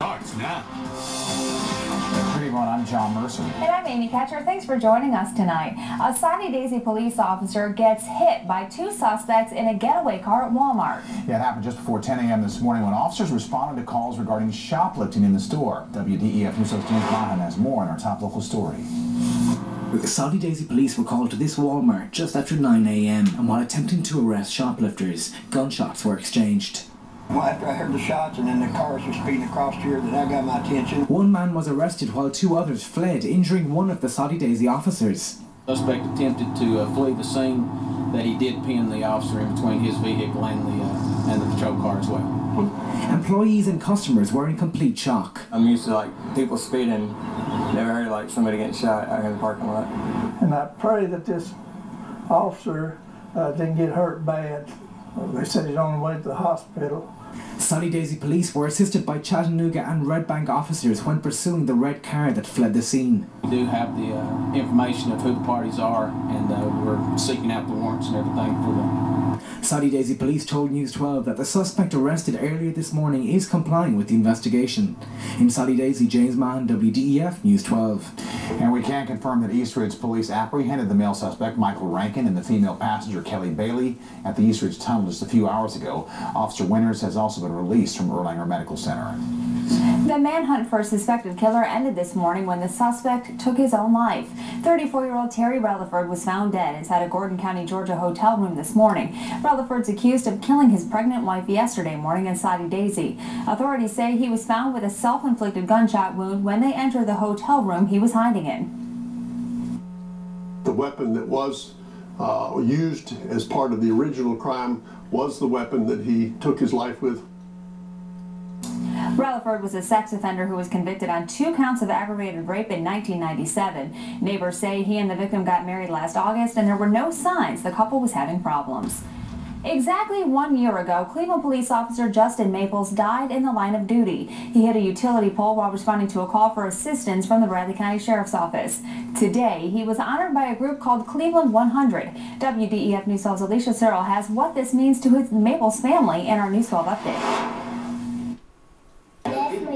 Starts now. Good evening, I'm John Mercer. And I'm Amy Catcher. Thanks for joining us tonight. A Sunny Daisy police officer gets hit by two suspects in a getaway car at Walmart. Yeah, it happened just before 10 a.m. this morning when officers responded to calls regarding shoplifting in the store. WDEF News' James Mahan has more in our top local story. Sunny Daisy police were called to this Walmart just after 9 a.m. and while attempting to arrest shoplifters, gunshots were exchanged. Well, after I heard the shots and then the cars were speeding across here, that got my attention. One man was arrested while two others fled, injuring one of the Sunny Daisy officers. Suspect attempted to flee the scene, that he did pin the officer in between his vehicle and the patrol car as well. Employees and customers were in complete shock. I'm used to people speeding. Never heard somebody getting shot out here in the parking lot. And I pray that this officer didn't get hurt bad. They said he's on the way to the hospital. Sunny Daisy police were assisted by Chattanooga and Red Bank officers when pursuing the red car that fled the scene. We do have the information of who the parties are, and we're seeking out the warrants and everything for them. Sunny Daisy police told News 12 that the suspect arrested earlier this morning is complying with the investigation. In Sunny Daisy, James Mahan, WDEF News 12. And we can confirm that East Ridge police apprehended the male suspect, Michael Rankin, and the female passenger, Kelly Bailey, at the East Ridge tunnel just a few hours ago. Officer Winters has also been released from Erlanger Medical Center. The manhunt for a suspected killer ended this morning when the suspect took his own life. 34-year-old Terry Rutherford was found dead inside a Gordon County, Georgia hotel room this morning. Rutherford's accused of killing his pregnant wife yesterday morning in Sunny Daisy. Authorities say he was found with a self-inflicted gunshot wound when they entered the hotel room he was hiding in. The weapon that was used as part of the original crime was the weapon that he took his life with. Rutherford was a sex offender who was convicted on 2 counts of aggravated rape in 1997. Neighbors say he and the victim got married last August and there were no signs the couple was having problems. Exactly 1 year ago, Cleveland police officer Justin Maples died in the line of duty. He hit a utility pole while responding to a call for assistance from the Bradley County Sheriff's Office. Today, he was honored by a group called Cleveland 100. WDEF News 12's Alicia Searle has what this means to his Maples family in our News 12 update.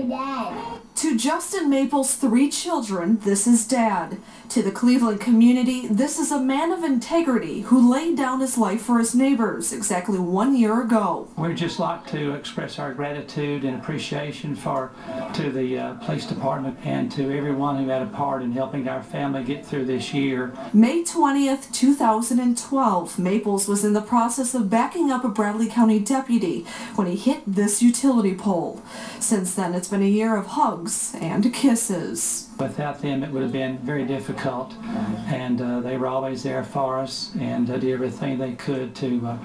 Dad. To Justin Maples' 3 children, this is Dad. To the Cleveland community, this is a man of integrity who laid down his life for his neighbors exactly 1 year ago. We'd just like to express our gratitude and appreciation to the police department and to everyone who had a part in helping our family get through this year. May 20th, 2012, Maples was in the process of backing up a Bradley County deputy when he hit this utility pole. Since then, it's been a year of hugs and kisses. Without them, it would have been very difficult, and they were always there for us and did everything they could to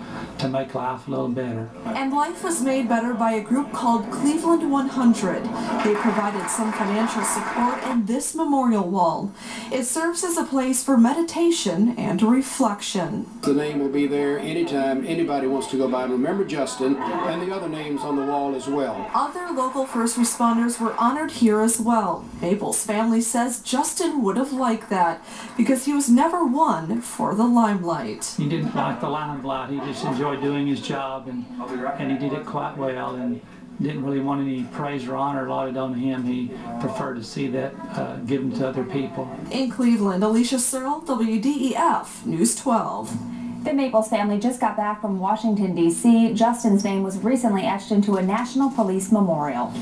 make life a little better. And life was made better by a group called Cleveland 100. They provided some financial support in this memorial wall. It serves as a place for meditation and reflection. The name will be there anytime anybody wants to go by and remember Justin, and the other names on the wall as well. Other local first responders were honored here as well. Maples' family says Justin would have liked that because he was never one for the limelight. He didn't like the limelight. He just enjoyed doing his job, and he did it quite well, and didn't really want any praise or honor lauded on him. He preferred to see that given to other people. In Cleveland, Alicia Searle, WDEF News 12. The Maples family just got back from Washington, D.C. Justin's name was recently etched into a National Police Memorial.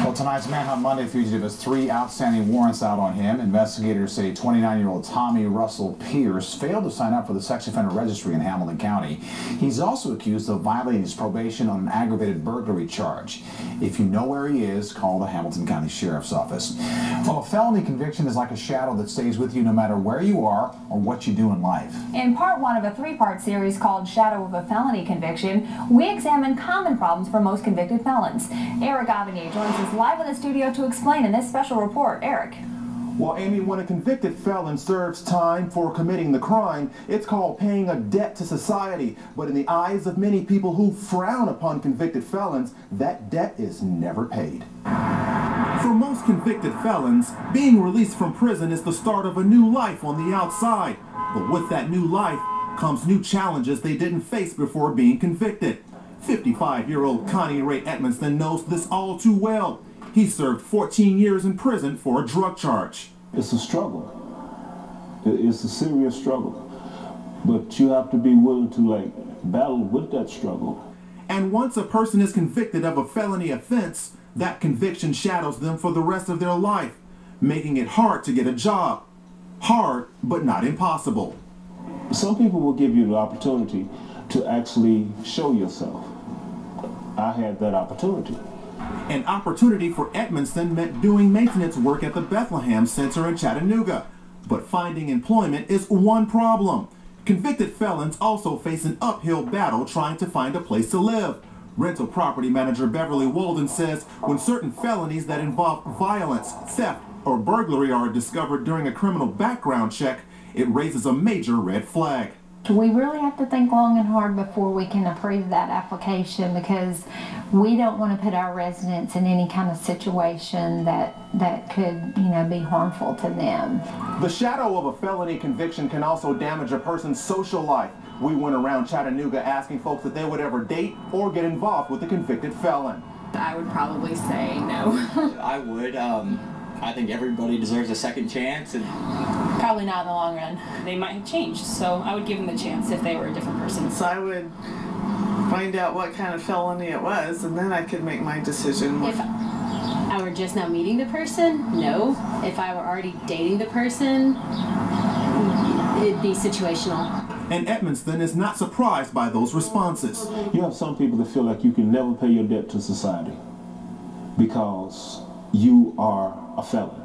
Well, tonight's Manhunt Monday fugitive has 3 outstanding warrants out on him. Investigators say 29-year-old Tommy Russell Pierce failed to sign up for the sex offender registry in Hamilton County. He's also accused of violating his probation on an aggravated burglary charge. If you know where he is, call the Hamilton County Sheriff's Office. Well, a felony conviction is like a shadow that stays with you no matter where you are or what you do in life. In part 1 of a 3-part series called Shadow of a Felony Conviction, we examine common problems for most convicted felons. Eric Avenier joins us live in the studio to explain in this special report. Eric. Well, Amy, when a convicted felon serves time for committing the crime, it's called paying a debt to society. But in the eyes of many people who frown upon convicted felons, that debt is never paid. For most convicted felons, being released from prison is the start of a new life on the outside. But with that new life comes new challenges they didn't face before being convicted. 55-year-old Connie Ray Edmonston knows this all too well. He served 14 years in prison for a drug charge. It's a struggle. It's a serious struggle. But you have to be willing to battle with that struggle. And once a person is convicted of a felony offense, that conviction shadows them for the rest of their life, making it hard to get a job. Hard, but not impossible. Some people will give you the opportunity to actually show yourself. I had that opportunity. An opportunity for Edmondson meant doing maintenance work at the Bethlehem Center in Chattanooga. But finding employment is one problem. Convicted felons also face an uphill battle trying to find a place to live. Rental property manager Beverly Walden says when certain felonies that involve violence, theft, or burglary are discovered during a criminal background check, it raises a major red flag. We really have to think long and hard before we can approve that application, because we don't want to put our residents in any kind of situation that could, be harmful to them. The shadow of a felony conviction can also damage a person's social life. We went around Chattanooga asking folks if they would ever date or get involved with a convicted felon. I would probably say no. I would. I think everybody deserves a second chance. And probably not in the long run. They might have changed, so I would give them the chance if they were a different person. So I would find out what kind of felony it was, and then I could make my decision. If I were just now meeting the person, no. If I were already dating the person, it'd be situational. And Edmondson is not surprised by those responses. You have some people that feel like you can never pay your debt to society because you are a felon.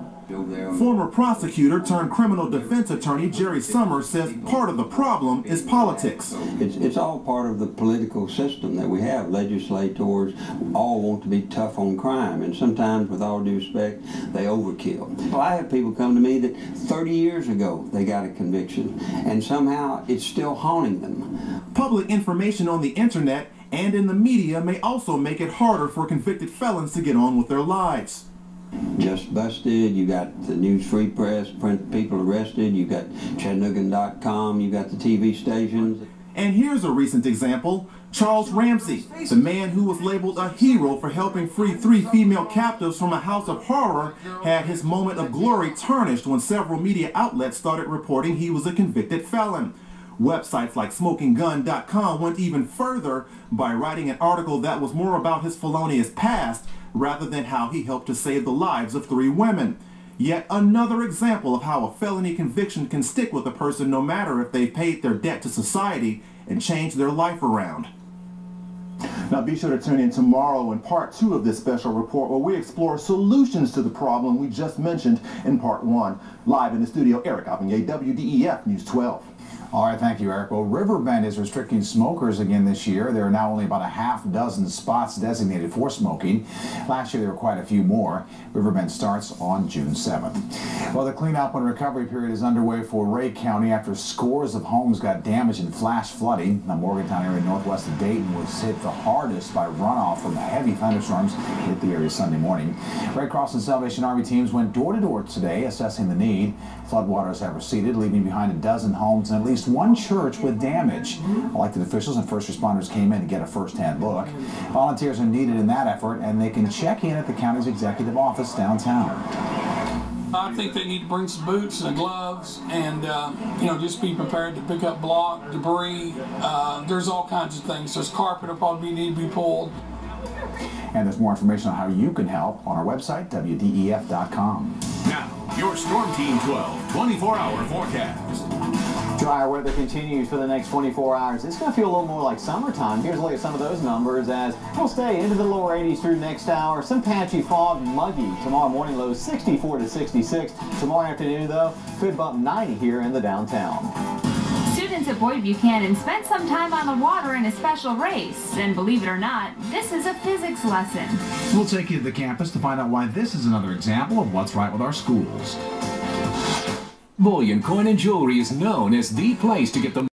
Former prosecutor turned criminal defense attorney Jerry Summers says part of the problem is politics. It's all part of the political system that we have. Legislators all want to be tough on crime, and sometimes, with all due respect, they overkill. Well, I have people come to me that 30 years ago they got a conviction, and somehow it's still haunting them. Public information on the internet and in the media may also make it harder for convicted felons to get on with their lives. Just busted, you got the News Free Press, print people arrested, you got Chattanooga.com, you got the TV stations. And here's a recent example. Charles Ramsey, the man who was labeled a hero for helping free 3 female captives from a house of horror, had his moment of glory tarnished when several media outlets started reporting he was a convicted felon. Websites like SmokingGun.com went even further by writing an article that was more about his felonious past rather than how he helped to save the lives of 3 women. Yet another example of how a felony conviction can stick with a person no matter if they've paid their debt to society and changed their life around. Now be sure to tune in tomorrow in part 2 of this special report where we explore solutions to the problem we just mentioned in part 1. Live in the studio, Eric Oppenye, WDEF News 12. All right, thank you, Eric. Well, Riverbend is restricting smokers again this year. There are now only about a half-dozen spots designated for smoking. Last year, there were quite a few more. Riverbend starts on June 7th. Well, the cleanup and recovery period is underway for Ray County after scores of homes got damaged in flash flooding. The Morgantown area northwest of Dayton was hit the hardest by runoff from heavy thunderstorms hit the area Sunday morning. Red Cross and Salvation Army teams went door-to-door today assessing the need. Floodwaters have receded, leaving behind a dozen homes and at least one church with damage. Elected officials and first responders came in to get a first-hand look. Volunteers are needed in that effort, and they can check in at the county's executive office downtown. I think they need to bring some boots and gloves and, just be prepared to pick up block, debris. There's all kinds of things. There's carpet will probably need to be pulled. And there's more information on how you can help on our website, WDEF.com. Now, your Storm Team 12 24-hour forecast. Drier weather continues for the next 24 hours. It's going to feel a little more like summertime. Here's a look at some of those numbers as we'll stay into the lower 80s through next hour. Some patchy fog, muggy. Tomorrow morning lows 64 to 66. Tomorrow afternoon, though, could bump 90 here in the downtown. Students at Boyd Buchanan spent some time on the water in a special race. And believe it or not, this is a physics lesson. We'll take you to the campus to find out why this is another example of what's right with our schools. Bullion Coin and Jewelry is known as the place to get the